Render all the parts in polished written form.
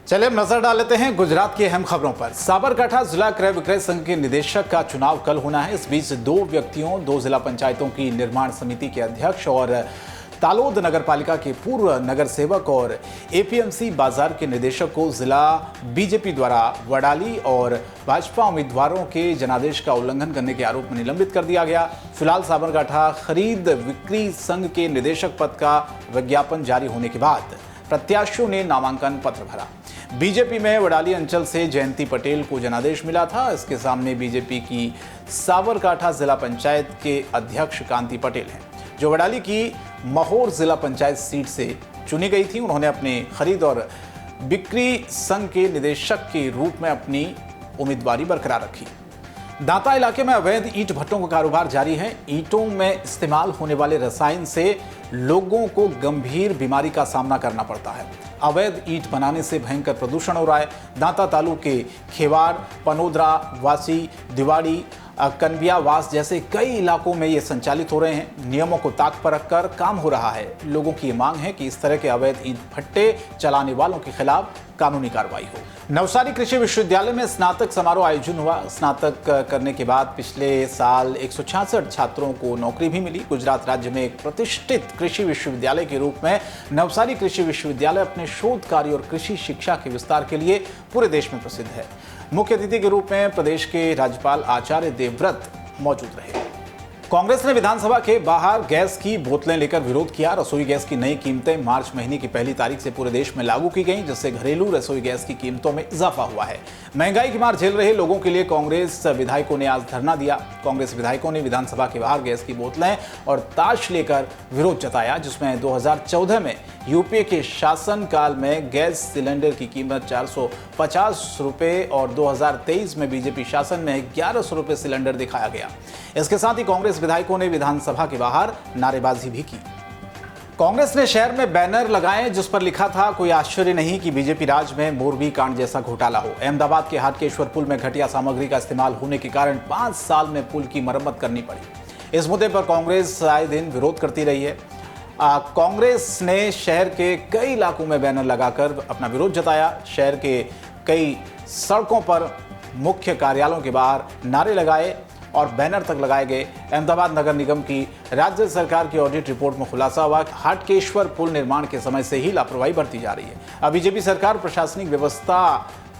चलिए अब नजर डाल लेते हैं गुजरात की अहम खबरों पर। साबरकांठा जिला क्रय विक्रय संघ के निदेशक का चुनाव कल होना है। इस बीच दो व्यक्तियों, दो जिला पंचायतों की निर्माण समिति के अध्यक्ष और तालोद नगर पालिका के पूर्व नगर सेवक और एपीएमसी बाजार के निदेशक को जिला बीजेपी द्वारा वडाली और भाजपा उम्मीदवारों के जनादेश का उल्लंघन करने के आरोप में निलंबित कर दिया गया। फिलहाल साबरकांठा खरीद बिक्री संघ के निदेशक पद का विज्ञापन जारी होने के बाद प्रत्याशियों ने नामांकन पत्र भरा। बीजेपी में वडाली अंचल से जयंती पटेल को जनादेश मिला था। इसके सामने बीजेपी की साबरकांठा जिला पंचायत के अध्यक्ष कांति पटेल हैं, जो वडाली की महोर जिला पंचायत सीट से चुनी गई थी। उन्होंने अपने खरीद और बिक्री संघ के निदेशक के रूप में अपनी उम्मीदवारी बरकरार रखी। दांता इलाके में अवैध ईंट भट्टों का कारोबार जारी है। ईंटों में इस्तेमाल होने वाले रसायन से लोगों को गंभीर बीमारी का सामना करना पड़ता है। अवैध ईंट बनाने से भयंकर प्रदूषण हो रहा है। दांता तालुक के खेवाड़, पनोदरा, वासी, दिवाड़ी, कनबियावास जैसे कई इलाकों में ये संचालित हो रहे हैं। नियमों को ताक पर रखकर काम हो रहा है। लोगों की मांग है कि इस तरह के अवैध ईंट भट्टे चलाने वालों के खिलाफ कानूनी कार्रवाई हो। नवसारी कृषि विश्वविद्यालय में स्नातक समारोह आयोजन हुआ। स्नातक करने के बाद पिछले साल 166 छात्रों को नौकरी भी मिली। गुजरात राज्य में एक प्रतिष्ठित कृषि विश्वविद्यालय के रूप में नवसारी कृषि विश्वविद्यालय अपने शोध कार्य और कृषि शिक्षा के विस्तार के लिए पूरे देश में प्रसिद्ध है। मुख्य अतिथि के रूप में प्रदेश के राज्यपाल आचार्य देवव्रत मौजूद रहे। कांग्रेस ने विधानसभा के बाहर गैस की बोतलें लेकर विरोध किया। रसोई गैस की नई कीमतें मार्च महीने की पहली तारीख से पूरे देश में लागू की गईं, जिससे घरेलू रसोई गैस की कीमतों में इजाफा हुआ है। महंगाई की मार झेल रहे लोगों के लिए कांग्रेस विधायकों ने आज धरना दिया। कांग्रेस विधायकों ने विधानसभा के बाहर गैस की बोतलें और ताश लेकर विरोध जताया, जिसमें 2014 में यूपीए के शासनकाल में गैस सिलेंडर की कीमत 450 रुपये और 2023 में बीजेपी शासन में 1100 रुपये सिलेंडर दिखाया गया। इसके साथ ही कांग्रेस विधायकों ने विधानसभा के बाहर नारेबाजी भी की। कांग्रेस ने शहर में बैनर लगाए जिस पर लिखा था, कोई आश्चर्य नहीं कि बीजेपी राज में मोरबी कांड जैसा घोटाला हो। अहमदाबाद के हाटकेश्वर पुल में घटिया सामग्री का इस्तेमाल होने के कारण 5 साल में पुल की मरम्मत करनी पड़ी। इस मुद्दे पर कांग्रेस आए दिन विरोध करती रही है। कांग्रेस ने शहर के कई इलाकों में बैनर लगाकर अपना विरोध जताया। शहर के कई सड़कों पर मुख्य कार्यालयों के बाहर नारे लगाए और बैनर तक लगाए गए। अहमदाबाद नगर निगम की राज्य सरकार की ऑडिट रिपोर्ट में खुलासा हुआ कि हाटकेश्वर पुल निर्माण के समय से ही लापरवाही बरती जा रही है। अब बीजेपी सरकार प्रशासनिक व्यवस्था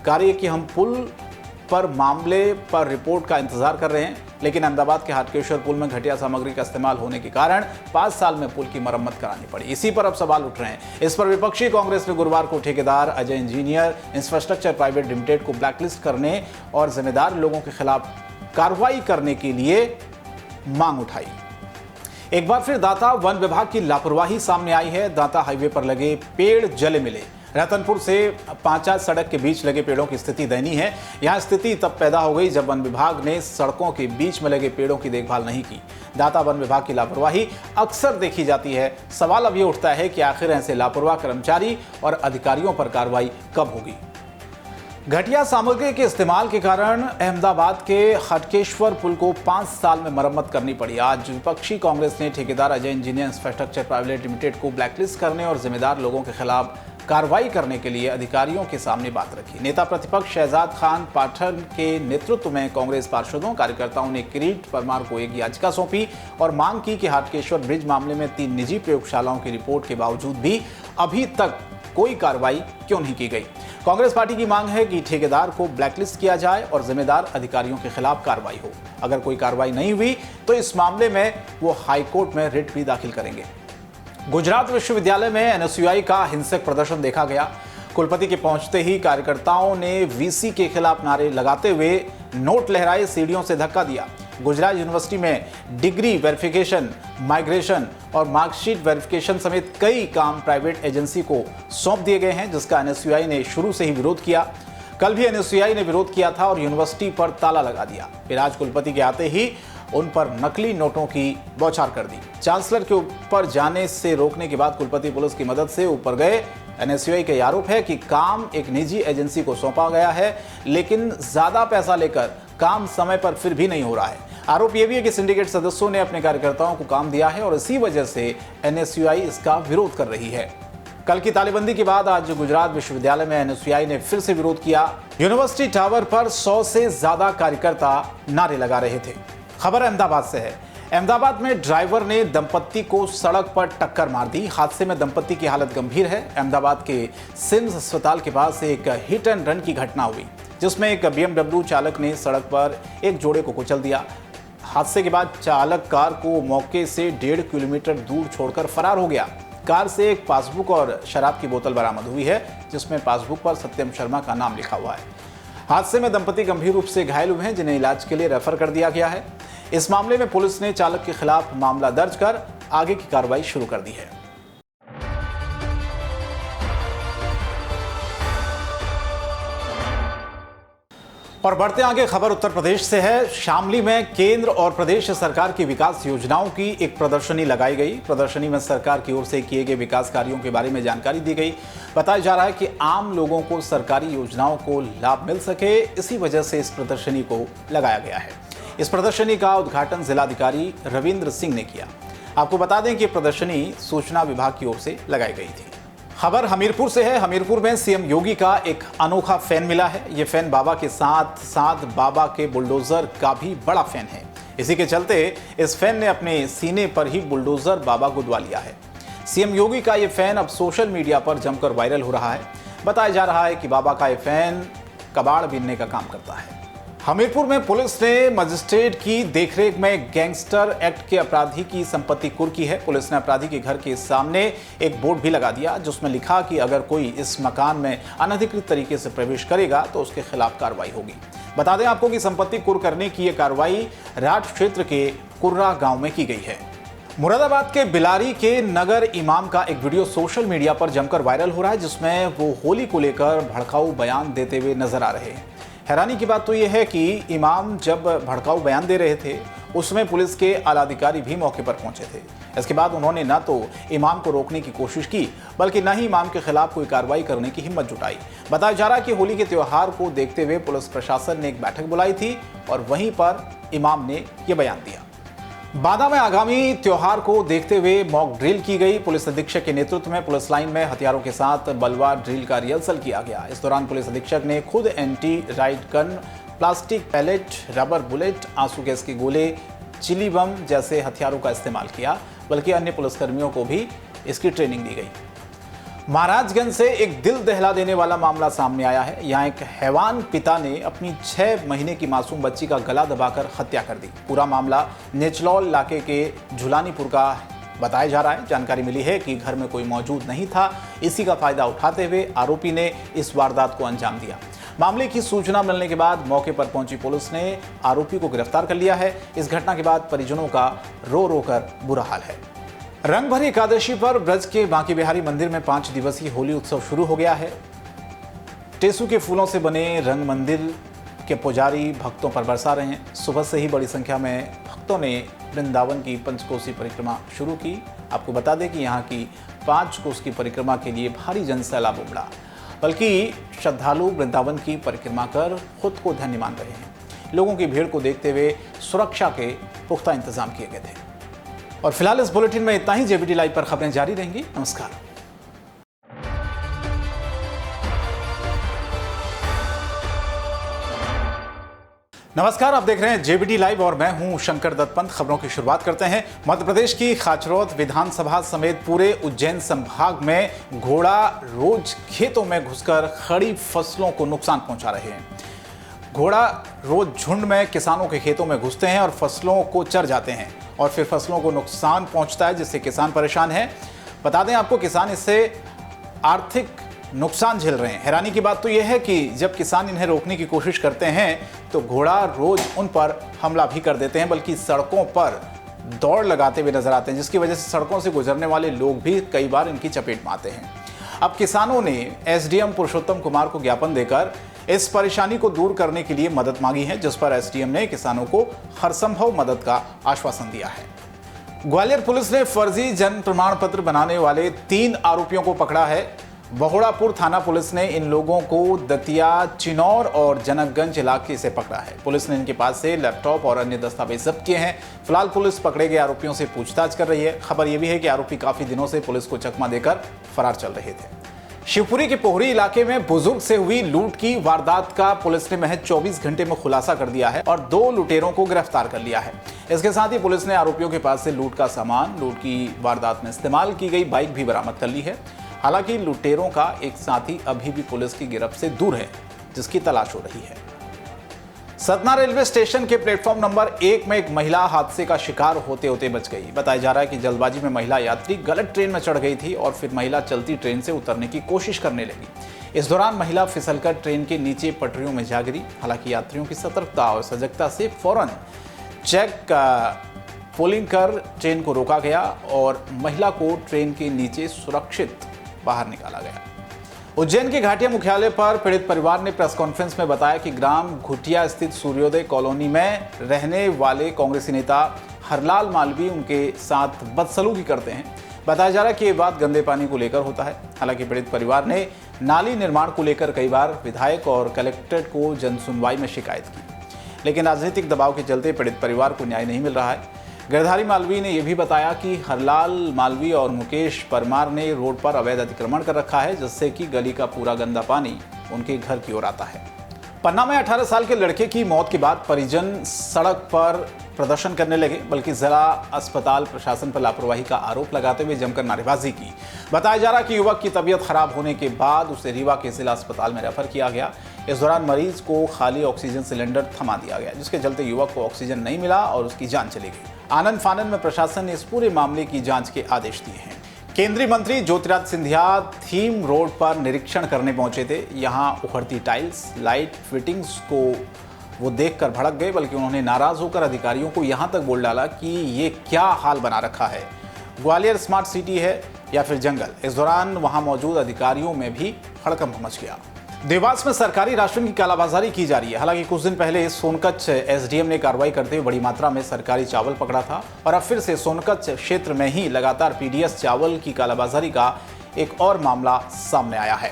कार्य की हम पुल पर मामले पर रिपोर्ट का इंतजार कर रहे हैं, लेकिन अहमदाबाद के हाटकेश्वर पुल में घटिया सामग्री का इस्तेमाल होने के कारण 5 साल में पुल की मरम्मत करानी पड़ी। इसी पर अब सवाल उठ रहे हैं। इस पर विपक्षी कांग्रेस ने गुरुवार को ठेकेदार Ajay engineer infrastructure private limited को ब्लैकलिस्ट करने और जिम्मेदार लोगों के खिलाफ कार्रवाई करने के लिए मांग उठाई। एक बार फिर दांता वन विभाग की लापरवाही सामने आई है। दांता हाईवे पर लगे पेड़ जले मिले। रतनपुर से पांचा सड़क के बीच लगे पेड़ों की स्थिति दयनीय है। यहां स्थिति तब पैदा हो गई जब वन विभाग ने सड़कों के बीच में लगे पेड़ों की देखभाल नहीं की। दांता वन विभाग की लापरवाही अक्सर देखी जाती है। सवाल अब ये उठता है कि आखिर ऐसे लापरवाह कर्मचारी और अधिकारियों पर कार्रवाई कब होगी। घटिया सामग्री के इस्तेमाल के कारण अहमदाबाद के हाटकेश्वर पुल को 5 साल में मरम्मत करनी पड़ी। आज विपक्षी कांग्रेस ने ठेकेदार Ajay engineer infrastructure private limited को ब्लैकलिस्ट करने और जिम्मेदार लोगों के खिलाफ कार्रवाई करने के लिए अधिकारियों के सामने बात रखी। नेता प्रतिपक्ष शहजाद खान पाठन के नेतृत्व में कांग्रेस पार्षदों कार्यकर्ताओं ने किरीट परमार को एक याचिका सौंपी और मांग की कि हाटकेश्वर ब्रिज मामले में 3 निजी प्रयोगशालाओं की रिपोर्ट के बावजूद भी अभी तक कोई कार्रवाई क्यों नहीं की गई। कांग्रेस पार्टी की मांग है कि ठेकेदार को ब्लैकलिस्ट किया जाए और जिम्मेदार अधिकारियों के खिलाफ कार्रवाई हो। अगर कोई कार्रवाई नहीं हुई तो इस मामले में वो हाईकोर्ट में रिट भी दाखिल करेंगे। गुजरात विश्वविद्यालय में एनएसयूआई का हिंसक प्रदर्शन देखा गया। कुलपति के पहुंचते ही कार्यकर्ताओं ने वीसी के खिलाफ नारे लगाते हुए नोट लहराए, सीढ़ियों से धक्का दिया। गुजरात यूनिवर्सिटी में डिग्री वेरिफिकेशन, माइग्रेशन और मार्कशीट वेरिफिकेशन समेत कई काम प्राइवेट एजेंसी को सौंप दिए गए हैं, जिसका एनएसयूआई ने शुरू से ही विरोध किया। कल भी एनएसयूआई ने विरोध किया था और यूनिवर्सिटी पर ताला लगा दिया। फिर आज कुलपति के आते ही उन पर नकली नोटों की बौछार कर दी। चांसलर के ऊपर जाने से रोकने के बाद कुलपति पुलिस की मदद से ऊपर गए। एनएसयूआई का आरोप है कि काम एक निजी एजेंसी को सौंपा गया है, लेकिन ज्यादा पैसा लेकर काम समय पर फिर भी नहीं हो रहा है। आरोप यह भी है कि सिंडिकेट सदस्यों ने अपने कार्यकर्ताओं को काम दिया है और इसी वजह से एनएसयूआई इसका विरोध कर रही है। कल की तालेबंदी के बाद आज गुजरात विश्वविद्यालय में एनएसयूआई ने फिर से विरोध किया। यूनिवर्सिटी टावर पर 100 से ज्यादा कार्यकर्ता नारे लगा रहे थे। खबर अहमदाबाद से है। अहमदाबाद में ड्राइवर ने दंपत्ति को सड़क पर टक्कर मार दी। हादसे में दंपत्ति की हालत गंभीर है। अहमदाबाद के सिम्स अस्पताल के पास एक हिट एंड रन की घटना हुई, जिसमें एक BMW चालक ने सड़क पर एक जोड़े को कुचल दिया। हादसे के बाद चालक कार को मौके से 1.5 किलोमीटर दूर छोड़कर फरार हो गया। कार से एक पासबुक और शराब की बोतल बरामद हुई है, जिसमें पासबुक पर सत्यम शर्मा का नाम लिखा हुआ है। हादसे में दंपति गंभीर रूप से घायल हुए हैं, जिन्हें इलाज के लिए रेफर कर दिया गया है। इस मामले में पुलिस ने चालक के खिलाफ मामला दर्ज कर आगे की कार्रवाई शुरू कर दी है। और बढ़ते आगे, खबर उत्तर प्रदेश से है। शामली में केंद्र और प्रदेश सरकार की विकास योजनाओं की एक प्रदर्शनी लगाई गई। प्रदर्शनी में सरकार की ओर से किए गए विकास कार्यों के बारे में जानकारी दी गई। बताया जा रहा है कि आम लोगों को सरकारी योजनाओं को लाभ मिल सके, इसी वजह से इस प्रदर्शनी को लगाया गया है। इस प्रदर्शनी का उद्घाटन जिलाधिकारी रविंद्र सिंह ने किया। आपको बता दें कि प्रदर्शनी सूचना विभाग की ओर से लगाई गई थी। खबर हमीरपुर से है। हमीरपुर में सीएम योगी का एक अनोखा फैन मिला है। ये फैन बाबा के साथ साथ बाबा के बुलडोजर का भी बड़ा फैन है। इसी के चलते इस फैन ने अपने सीने पर ही बुलडोजर बाबा को दुआ लिया है। सीएम योगी का ये फैन अब सोशल मीडिया पर जमकर वायरल हो रहा है। बताया जा रहा है कि बाबा का ये फैन कबाड़ बीनने का काम करता है। हमीरपुर में पुलिस ने मजिस्ट्रेट की देखरेख में गैंगस्टर एक्ट के अपराधी की संपत्ति कुर्की है। पुलिस ने अपराधी के घर के सामने एक बोर्ड भी लगा दिया, जिसमें लिखा कि अगर कोई इस मकान में अनधिकृत तरीके से प्रवेश करेगा तो उसके खिलाफ कार्रवाई होगी। बता दें आपको कि संपत्ति कुर्क करने की यह कार्रवाई राठ क्षेत्र के कुर्रा गांव में की गई है। मुरादाबाद के बिलारी के नगर इमाम का एक वीडियो सोशल मीडिया पर जमकर वायरल हो रहा है, जिसमें वो होली को लेकर भड़काऊ बयान देते हुए नजर आ रहे हैं। हैरानी की बात तो यह है कि इमाम जब भड़काऊ बयान दे रहे थे, उसमें पुलिस के आला अधिकारी भी मौके पर पहुंचे थे। इसके बाद उन्होंने न तो इमाम को रोकने की कोशिश की, बल्कि न ही इमाम के खिलाफ कोई कार्रवाई करने की हिम्मत जुटाई। बताया जा रहा है कि होली के त्योहार को देखते हुए पुलिस प्रशासन ने एक बैठक बुलाई थी और वहीं पर इमाम ने यह बयान दिया। बांदा में आगामी त्योहार को देखते हुए मॉक ड्रिल की गई। पुलिस अधीक्षक के नेतृत्व में पुलिस लाइन में हथियारों के साथ बलवा ड्रिल का रिहर्सल किया गया। इस दौरान पुलिस अधीक्षक ने खुद anti riot gun, plastic pellet, rubber bullet, आंसू गैस के गोले, चिली बम जैसे हथियारों का इस्तेमाल किया, बल्कि अन्य पुलिसकर्मियों को भी इसकी ट्रेनिंग दी गई। महाराजगंज से एक दिल दहला देने वाला मामला सामने आया है। यहाँ एक हैवान पिता ने अपनी 6 महीने की मासूम बच्ची का गला दबाकर हत्या कर दी। पूरा मामला नेचलौल इलाके के झुलानीपुर का बताया जा रहा है। जानकारी मिली है कि घर में कोई मौजूद नहीं था। इसी का फायदा उठाते हुए आरोपी ने इस वारदात को अंजाम दिया। मामले की सूचना मिलने के बाद मौके पर पहुंची पुलिस ने आरोपी को गिरफ्तार कर लिया है। इस घटना के बाद परिजनों का रो रो कर बुरा हाल है। रंग भरी एकादशी पर ब्रज के बांके बिहारी मंदिर में 5 दिवसीय होली उत्सव शुरू हो गया है। टेसू के फूलों से बने रंग मंदिर के पुजारी भक्तों पर बरसा रहे हैं। सुबह से ही बड़ी संख्या में भक्तों ने वृंदावन की पंचकोसी परिक्रमा शुरू की। आपको बता दें कि यहाँ की 5 कोस की परिक्रमा के लिए भारी जनसैलाब उमड़ा, बल्कि श्रद्धालु वृंदावन की परिक्रमा कर खुद को धन्य मान रहे हैं। लोगों की भीड़ को देखते हुए सुरक्षा के पुख्ता इंतजाम किए गए थे। और फिलहाल इस बुलेटिन में इतना ही। जेबीटी लाइव पर खबरें जारी रहेंगी। नमस्कार। नमस्कार, आप देख रहे हैं जेबीटी लाइव और मैं हूं शंकर दत्तपंत। खबरों की शुरुआत करते हैं। मध्य प्रदेश की खाचरौत विधानसभा समेत पूरे उज्जैन संभाग में घोड़ा रोज खेतों में घुसकर खड़ी फसलों को नुकसान पहुंचा रहे हैं। घोड़ा रोज झुंड में किसानों के खेतों में घुसते हैं और फसलों को चर जाते हैं और फिर फसलों को नुकसान पहुंचता है, जिससे किसान परेशान हैं। बता दें आपको, किसान इससे आर्थिक नुकसान झेल रहे हैं। हैरानी की बात तो यह है कि जब किसान इन्हें रोकने की कोशिश करते हैं तो घोड़ा रोज उन पर हमला भी कर देते हैं, बल्कि सड़कों पर दौड़ लगाते हुए नजर आते हैं, जिसकी वजह से सड़कों से गुजरने वाले लोग भी कई बार इनकी चपेट में आते हैं। अब किसानों ने एसडीएम पुरुषोत्तम कुमार को ज्ञापन देकर इस परेशानी को दूर करने के लिए मदद मांगी है, जिस पर एसडीएम ने किसानों को हरसंभव मदद का आश्वासन दिया है। ग्वालियर पुलिस ने फर्जी जन्म प्रमाण पत्र बनाने वाले 3 आरोपियों को पकड़ा है। बहोड़ापुर थाना पुलिस ने इन लोगों को दतिया, चिनौर और जनकगंज इलाके से पकड़ा है। पुलिस ने इनके पास से लैपटॉप और अन्य दस्तावेज जब्त किए हैं। फिलहाल पुलिस पकड़े गए आरोपियों से पूछताछ कर रही है। खबर यह भी है कि आरोपी काफी दिनों से पुलिस को चकमा देकर फरार चल रहे थे। शिवपुरी के पोहरी इलाके में बुजुर्ग से हुई लूट की वारदात का पुलिस ने महज 24 घंटे में खुलासा कर दिया है और 2 लुटेरों को गिरफ्तार कर लिया है। इसके साथ ही पुलिस ने आरोपियों के पास से लूट का सामान, लूट की वारदात में इस्तेमाल की गई बाइक भी बरामद कर ली है। हालांकि लुटेरों का एक साथी अभी भी पुलिस की गिरफ्त से दूर है, जिसकी तलाश हो रही है। सतना रेलवे स्टेशन के प्लेटफॉर्म नंबर 1 में एक महिला हादसे का शिकार होते होते बच गई। बताया जा रहा है कि जल्दबाजी में महिला यात्री गलत ट्रेन में चढ़ गई थी और फिर महिला चलती ट्रेन से उतरने की कोशिश करने लगी। इस दौरान महिला फिसलकर ट्रेन के नीचे पटरियों में जा गिरी। हालांकि यात्रियों की सतर्कता और सजगता से फौरन चेक पोलिंग कर ट्रेन को रोका गया और महिला को ट्रेन के नीचे सुरक्षित बाहर निकाला गया। उज्जैन के घाटिया मुख्यालय पर पीड़ित परिवार ने प्रेस कॉन्फ्रेंस में बताया कि ग्राम घुटिया स्थित सूर्योदय कॉलोनी में रहने वाले कांग्रेसी नेता हरलाल मालवी उनके साथ बदसलूकी करते हैं। बताया जा रहा है कि ये बात गंदे पानी को लेकर होता है। हालांकि पीड़ित परिवार ने नाली निर्माण को लेकर कई बार विधायक और कलेक्टर को जनसुनवाई में शिकायत की, लेकिन राजनीतिक दबाव के चलते पीड़ित परिवार को न्याय नहीं मिल रहा है। गिरधारी मालवी ने यह भी बताया कि हरलाल मालवी और मुकेश परमार ने रोड पर अवैध अतिक्रमण कर रखा है, जिससे कि गली का पूरा गंदा पानी उनके घर की ओर आता है। पन्ना में 18 साल के लड़के की मौत के बाद परिजन सड़क पर प्रदर्शन करने लगे, बल्कि जिला अस्पताल प्रशासन पर लापरवाही का आरोप लगाते हुए जमकर नारेबाजी की। बताया जा रहा है कि युवक की तबीयत खराब होने के बाद उसे रीवा के जिला अस्पताल में रेफर किया गया। इस दौरान मरीज को खाली ऑक्सीजन सिलेंडर थमा दिया गया, जिसके चलते युवक को ऑक्सीजन नहीं मिला और उसकी जान चली गई। आनंद फानन में प्रशासन ने इस पूरे मामले की जांच के आदेश दिए हैं। केंद्रीय मंत्री ज्योतिरादित्य सिंधिया थीम रोड पर निरीक्षण करने पहुंचे थे। यहां उखड़ती टाइल्स, लाइट फिटिंग्स को वो देखकर भड़क गए, बल्कि उन्होंने नाराज होकर अधिकारियों को यहां तक बोल डाला कि ये क्या हाल बना रखा है, ग्वालियर स्मार्ट सिटी है या फिर जंगल। इस दौरान वहां मौजूद अधिकारियों में भी हड़कंप मच गया। देवास में सरकारी राशन की कालाबाजारी की जा रही है। हालांकि कुछ दिन पहले सोनकच्छ एसडीएम ने कार्रवाई करते हुए बड़ी मात्रा में सरकारी चावल पकड़ा था और अब फिर से सोनकच्छ क्षेत्र में ही लगातार पीडीएस चावल की कालाबाजारी का एक और मामला सामने आया है।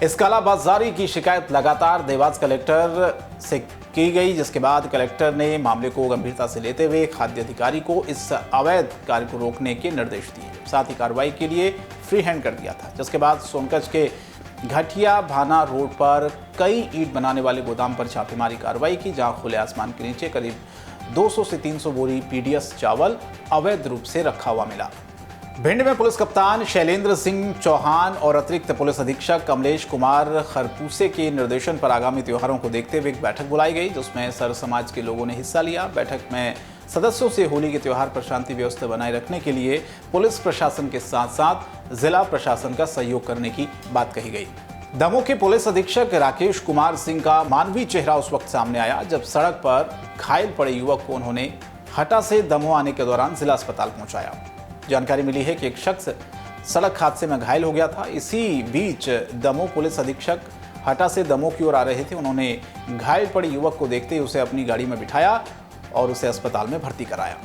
इस कालाबाजारी की शिकायत लगातार देवास कलेक्टर से की गई, जिसके बाद कलेक्टर ने मामले को गंभीरता से लेते हुए खाद्य अधिकारी को इस अवैध कार्य को रोकने के निर्देश दिए, साथ ही कार्रवाई के लिए फ्री हैंड कर दिया था। जिसके बाद सोनकच्छ के घटिया भाना रोड पर कई ईंट बनाने वाले गोदाम पर छापेमारी कार्रवाई की, जहां खुले आसमान के नीचे करीब 200 से 300 बोरी पीडीएस चावल अवैध रूप से रखा हुआ मिला। भिंड में पुलिस कप्तान शैलेंद्र सिंह चौहान और अतिरिक्त पुलिस अधीक्षक कमलेश कुमार खरपूसे के निर्देशन पर आगामी त्योहारों को देखते हुए एक बैठक बुलाई गई, जिसमें सर समाज के लोगों ने हिस्सा लिया। बैठक में सदस्यों से होली के त्योहार पर शांति व्यवस्था बनाए रखने के लिए पुलिस प्रशासन के साथ साथ जिला प्रशासन का सहयोग करने की बात कही गई। दमोह के पुलिस अधीक्षक राकेश कुमार सिंह का मानवीय चेहरा उस वक्त सामने आया जब सड़क पर घायल पड़े युवक को उन्होंने हटा से दमोह आने के दौरान जिला अस्पताल पहुंचाया। जानकारी मिली है कि एक शख्स सड़क हादसे में घायल हो गया था। इसी बीच दमोह पुलिस अधीक्षक हटा से दमोह की ओर आ रहे थे। उन्होंने घायल पड़े युवक को देखते ही उसे अपनी गाड़ी में बिठाया और उसे अस्पताल में भर्ती कराया।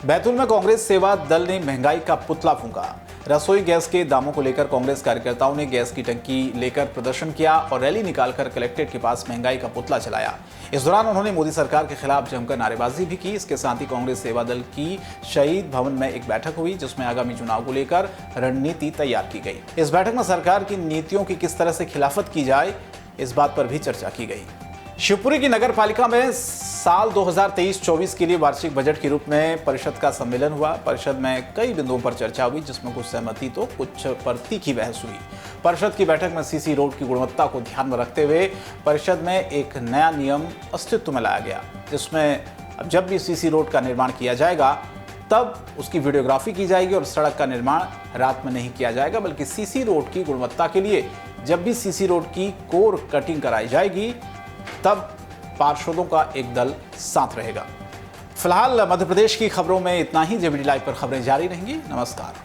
बैतूल में कांग्रेस सेवा दल ने महंगाई का पुतला फूंका। रसोई गैस के दामों को लेकर कांग्रेस कार्यकर्ताओं ने गैस की टंकी लेकर प्रदर्शन किया और रैली निकालकर कलेक्ट्रेट के पास महंगाई का पुतला चलाया। इस दौरान उन्होंने मोदी सरकार के खिलाफ जमकर नारेबाजी भी की। इसके साथ ही कांग्रेस सेवा दल की शहीद भवन में एक बैठक हुई, जिसमें आगामी चुनाव को लेकर रणनीति तैयार की गई। इस बैठक में सरकार की नीतियों की किस तरह से खिलाफत की जाए, इस बात पर भी चर्चा की गई। शिवपुरी की नगर पालिका में साल 2023-24 के लिए वार्षिक बजट के रूप में परिषद का सम्मेलन हुआ। परिषद में कई बिंदुओं पर चर्चा हुई, जिसमें कुछ सहमति तो कुछ पर तीखी बहस हुई। परिषद की बैठक में सीसी रोड की गुणवत्ता को ध्यान में रखते हुए परिषद में एक नया नियम अस्तित्व में लाया गया, जिसमें अब जब भी सीसी रोड का निर्माण किया जाएगा तब उसकी वीडियोग्राफी की जाएगी और सड़क का निर्माण रात में नहीं किया जाएगा, बल्कि सीसी रोड की गुणवत्ता के लिए जब भी सीसी रोड की कोर कटिंग कराई जाएगी तब पार्षदों का एक दल साथ रहेगा। फिलहाल मध्य प्रदेश की खबरों में इतना ही। जेबीडी लाइव पर खबरें जारी रहेंगी। नमस्कार।